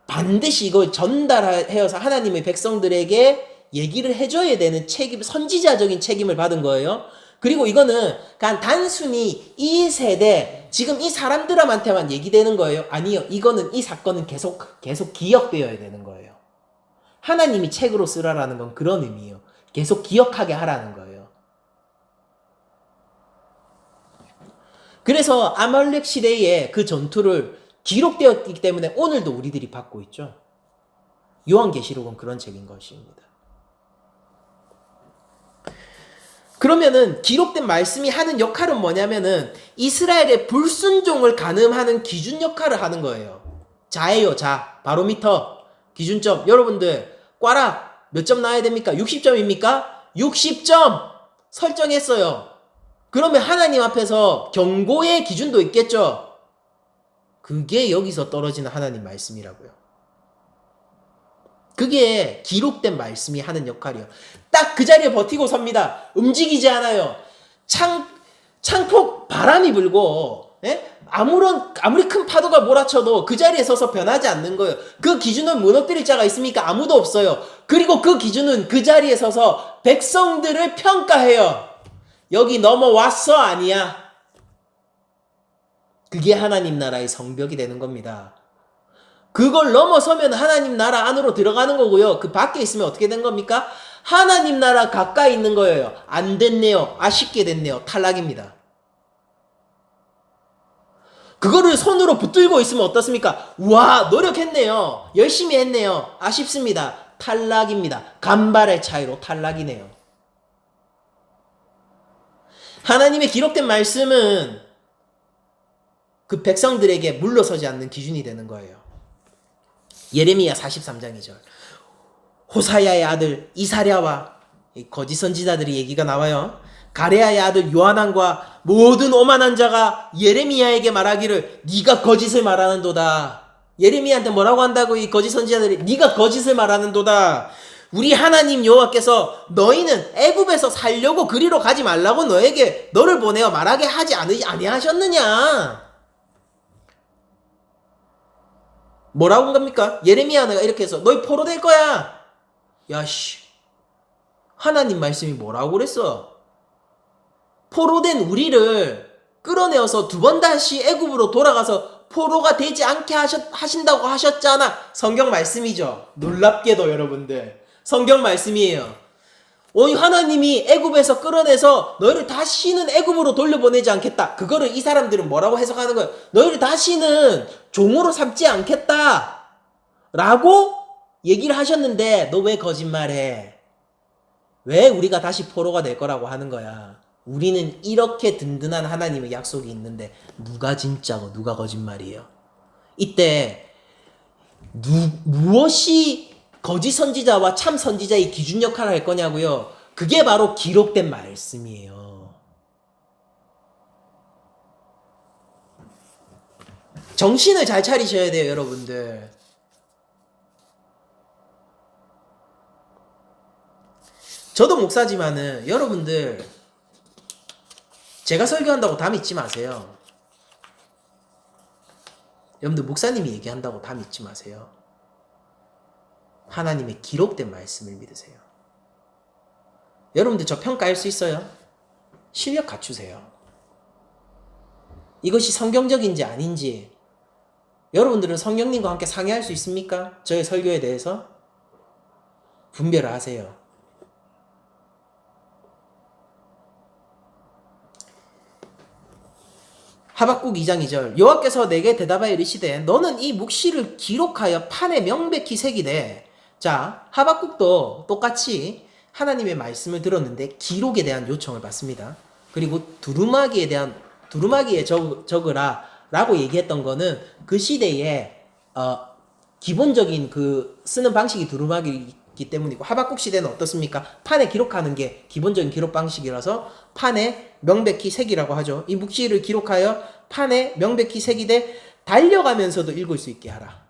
반드시 이걸 전달해서 하나님의 백성들에게 얘기를 해줘야 되는 책임, 선지자적인 책임을 받은 거예요. 그리고 이거는 그냥 단순히 이 세대, 지금 이 사람들한테만 얘기되는 거예요? 아니요. 이거는, 이 사건은 계속 기억되어야 되는 거예요. 하나님이 책으로 쓰라라는 건 그런 의미예요. 계속 기억하게 하라는 거예요. 그래서 아말렉 시대의 그 전투를 기록되었기 때문에 오늘도 우리들이 받고 있죠. 요한계시록은 그런 책인 것입니다. 그러면은 기록된 말씀이 하는 역할은 뭐냐면은 이스라엘의 불순종을 가늠하는 기준 역할을 하는 거예요. 자예요, 자. 바로미터, 기준점. 여러분들 꽈라 몇 점 나와야 됩니까? 60점입니까? 60점 설정했어요. 그러면 하나님 앞에서 경고의 기준도 있겠죠. 그게 여기서 떨어지는 하나님 말씀이라고요. 그게 기록된 말씀이 하는 역할이에요. 딱 그 자리에 버티고 섭니다. 움직이지 않아요. 창폭 바람이 불고, 아무리 큰 파도가 몰아쳐도 그 자리에 서서 변하지 않는 거예요. 그 기준은 무너뜨릴 자가 있습니까? 아무도 없어요. 그리고 그 기준은 그 자리에 서서 백성들을 평가해요. 여기 넘어왔어? 아니야? 그게 하나님 나라의 성벽이 되는 겁니다. 그걸 넘어서면 하나님 나라 안으로 들어가는 거고요. 그 밖에 있으면 어떻게 된 겁니까? 하나님 나라 가까이 있는 거예요. 안 됐네요. 아쉽게 됐네요. 탈락입니다. 그거를 손으로 붙들고 있으면 어떻습니까? 우와, 노력했네요. 열심히 했네요. 아쉽습니다. 탈락입니다. 간발의 차이로 탈락이네요. 하나님의 기록된 말씀은 그 백성들에게 물러서지 않는 기준이 되는 거예요. 예레미야 43장 2절. 호사야의 아들 이사랴와 거짓 선지자들의 얘기가 나와요. 가레아의 아들 요하난과 모든 오만한 자가 예레미야에게 말하기를 네가 거짓을 말하는도다. 예레미야한테 뭐라고 한다고 이 거짓 선지자들이? 네가 거짓을 말하는도다. 우리 하나님 여호와께서 너희는 애굽에서 살려고 그리로 가지 말라고 너를 보내어 말하게 하지 아니하셨느냐? 뭐라고 한 겁니까? 예레미야가 이렇게 해서 너희 포로될 거야. 야씨, 하나님 말씀이 뭐라고 그랬어? 포로된 우리를 끌어내어서 두 번 다시 애굽으로 돌아가서 포로가 되지 않게 하신다고 하셨잖아. 성경 말씀이죠. 놀랍게도 여러분들 성경 말씀이에요. 하나님이 애굽에서 끌어내서 너희를 다시는 애굽으로 돌려보내지 않겠다. 그거를 이 사람들은 뭐라고 해석하는 거예요? 너희를 다시는 종으로 삼지 않겠다 라고 얘기를 하셨는데 너 왜 거짓말해? 왜 우리가 다시 포로가 될 거라고 하는 거야? 우리는 이렇게 든든한 하나님의 약속이 있는데 누가 진짜고 누가 거짓말이에요? 이때 무엇이 거짓 선지자와 참 선지자의 기준 역할을 할 거냐고요? 그게 바로 기록된 말씀이에요. 정신을 잘 차리셔야 돼요, 여러분들. 저도 목사지만은 여러분들 제가 설교한다고 다 믿지 마세요. 여러분들 목사님이 얘기한다고 다 믿지 마세요. 하나님의 기록된 말씀을 믿으세요. 여러분들 저 평가할 수 있어요? 실력 갖추세요. 이것이 성경적인지 아닌지 여러분들은 성령님과 함께 상의할 수 있습니까? 저의 설교에 대해서 분별을 하세요. 하박국 2장 2절 여호와께서 내게 대답하여 이르시되 너는 이 묵시를 기록하여 판에 명백히 새기되. 자, 하박국도 똑같이 하나님의 말씀을 들었는데 기록에 대한 요청을 받습니다. 그리고 두루마기에 적으라 라고 얘기했던 거는 그 시대에 기본적인 그 쓰는 방식이 두루마기이기 때문이고, 하박국 시대는 어떻습니까? 판에 기록하는 게 기본적인 기록 방식이라서 판에 명백히 새기라고 하죠. 이 묵시를 기록하여 판에 명백히 새기되 달려가면서도 읽을 수 있게 하라.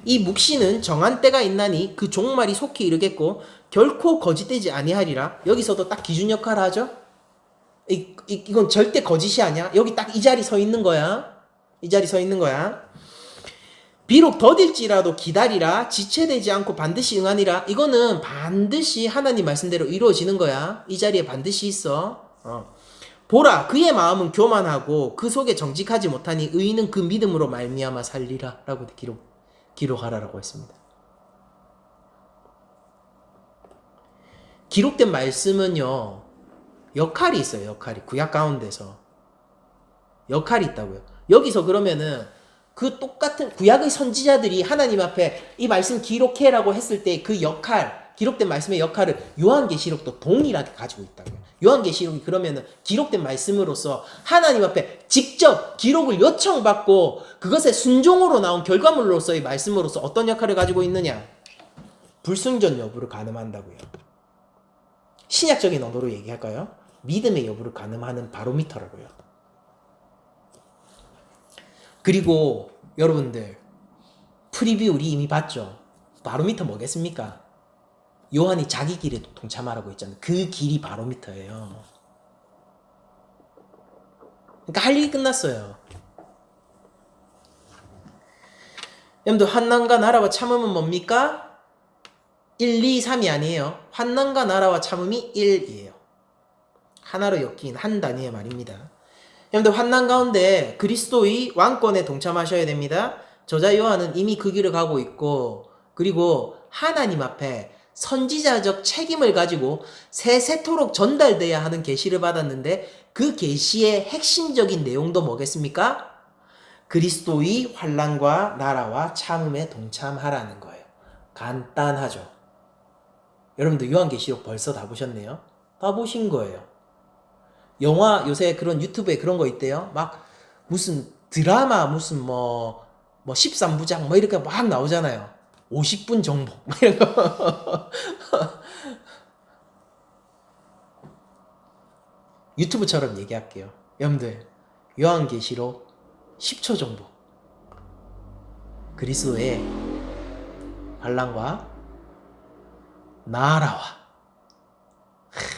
이 묵시는 정한 때가 있나니 그 종말이 속히 이르겠고 결코 거짓되지 아니하리라. 여기서도 딱 기준 역할을 하죠. 이건 절대 거짓이 아니야. 여기 딱 이 자리 서 있는 거야. 이 자리 서 있는 거야. 비록 더딜지라도 기다리라. 지체되지 않고 반드시 응하니라. 이거는 반드시 하나님 말씀대로 이루어지는 거야. 이 자리에 반드시 있어. 보라, 그의 마음은 교만하고 그 속에 정직하지 못하니 의인은 그 믿음으로 말미암아 살리라 라고 기록하라라고 했습니다. 기록된 말씀은요, 역할이 있어요. 역할이. 구약 가운데서 역할이 있다고요. 여기서 그러면은 그 똑같은 구약의 선지자들이 하나님 앞에 이 말씀 기록해라고 했을 때 그 역할, 기록된 말씀의 역할을 요한계시록도 동일하게 가지고 있다고요. 요한계시록이 그러면은 기록된 말씀으로서 하나님 앞에 직접 기록을 요청받고 그것의 순종으로 나온 결과물로서의 말씀으로서 어떤 역할을 가지고 있느냐? 불순전 여부를 가늠한다고요. 신약적인 언어로 얘기할까요? 믿음의 여부를 가늠하는 바로미터라고요. 그리고 여러분들 프리뷰 우리 이미 봤죠? 바로미터 뭐겠습니까? 요한이 자기 길에 동참하라고 했잖아요. 그 길이 바로미터예요. 그러니까 할 일이 끝났어요. 여러분들 환난과 나라와 참음은 뭡니까? 1, 2, 3이 아니에요. 환난과 나라와 참음이 1이에요. 하나로 엮인 한 단위의 말입니다. 여러분들 환난 가운데 그리스도의 왕권에 동참하셔야 됩니다. 저자 요한은 이미 그 길을 가고 있고, 그리고 하나님 앞에 선지자적 책임을 가지고 세세토록 전달돼야 하는 계시를 받았는데 그 계시의 핵심적인 내용도 뭐겠습니까? 그리스도의 환난과 나라와 참음에 동참하라는 거예요. 간단하죠. 여러분들 요한계시록 벌써 다 보셨네요. 다 보신 거예요. 영화 요새 그런 유튜브에 그런 거 있대요. 막 무슨 드라마 무슨 뭐 13부작 뭐 이렇게 막 나오잖아요. 50분 정보 막 이런 거. 유튜브처럼 얘기할게요. 여러분들 요한계시록 10초 정보. 그리스도의 반란과 나라와.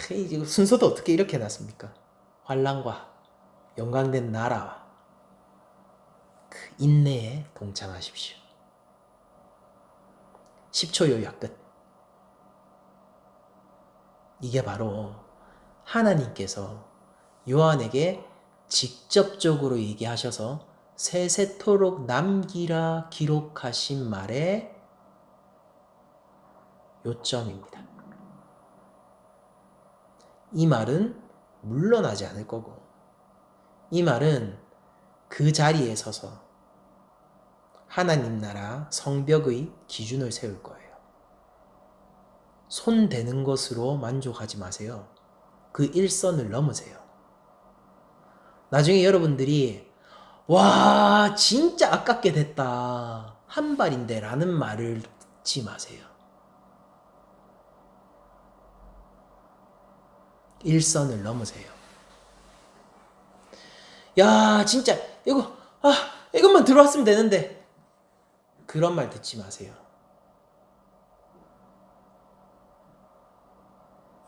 이 순서도 어떻게 이렇게 해놨습니까? 환난과 영광된 나라와 그 인내에 동참하십시오. 10초 요약 끝. 이게 바로 하나님께서 요한에게 직접적으로 얘기하셔서 세세토록 남기라 기록하신 말의 요점입니다. 이 말은 물러나지 않을 거고, 이 말은 그 자리에 서서 하나님 나라 성벽의 기준을 세울 거예요. 손 대는 것으로 만족하지 마세요. 그 일선을 넘으세요. 나중에 여러분들이 와 진짜 아깝게 됐다 한 발인데 라는 말을 듣지 마세요. 일선을 넘으세요. 야 진짜 이것만 들어왔으면 되는데 그런 말 듣지 마세요.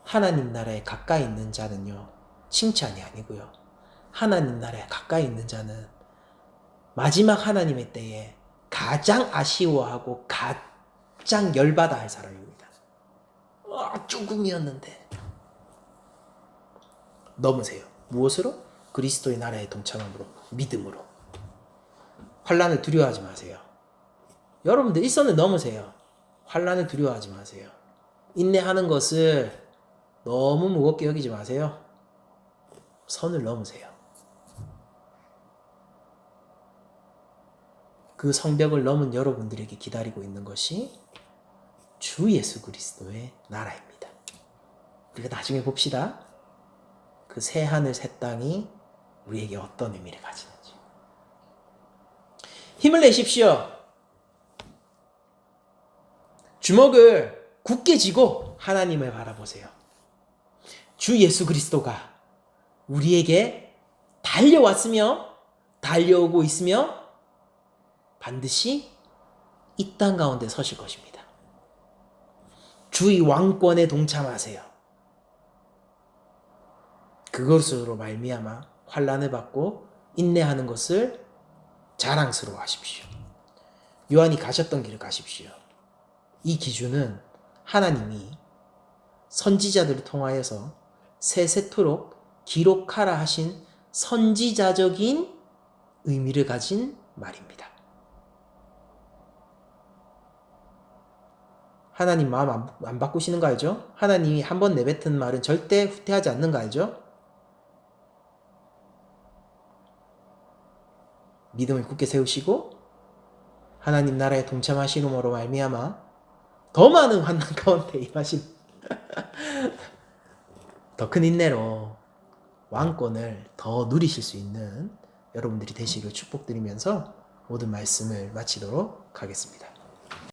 하나님 나라에 가까이 있는 자는요 칭찬이 아니고요, 하나님 나라에 가까이 있는 자는 마지막 하나님의 때에 가장 아쉬워하고 가장 열받아 할 사람입니다. 조금이었는데. 넘으세요. 무엇으로? 그리스도의 나라에 동참함으로, 믿음으로. 환난을 두려워하지 마세요. 여러분들 일선을 넘으세요. 환난을 두려워하지 마세요. 인내하는 것을 너무 무겁게 여기지 마세요. 선을 넘으세요. 그 성벽을 넘은 여러분들에게 기다리고 있는 것이 주 예수 그리스도의 나라입니다. 우리가 나중에 봅시다. 그 새 하늘 새 땅이 우리에게 어떤 의미를 가지는지. 힘을 내십시오. 주먹을 굳게 쥐고 하나님을 바라보세요. 주 예수 그리스도가 우리에게 달려왔으며 달려오고 있으며 반드시 이 땅 가운데 서실 것입니다. 주의 왕권에 동참하세요. 그것으로 말미암아 환난을 받고 인내하는 것을 자랑스러워하십시오. 요한이 가셨던 길을 가십시오. 이 기준은 하나님이 선지자들을 통하여서 세세토록 기록하라 하신 선지자적인 의미를 가진 말입니다. 하나님 마음 안 바꾸시는 거 알죠? 하나님이 한번 내뱉은 말은 절대 후퇴하지 않는 거 알죠? 믿음을 굳게 세우시고 하나님 나라에 동참하시므로 말미암아 더 많은 환난 가운데 임하신 더 큰 인내로 왕권을 더 누리실 수 있는 여러분들이 되시기를 축복드리면서 모든 말씀을 마치도록 하겠습니다.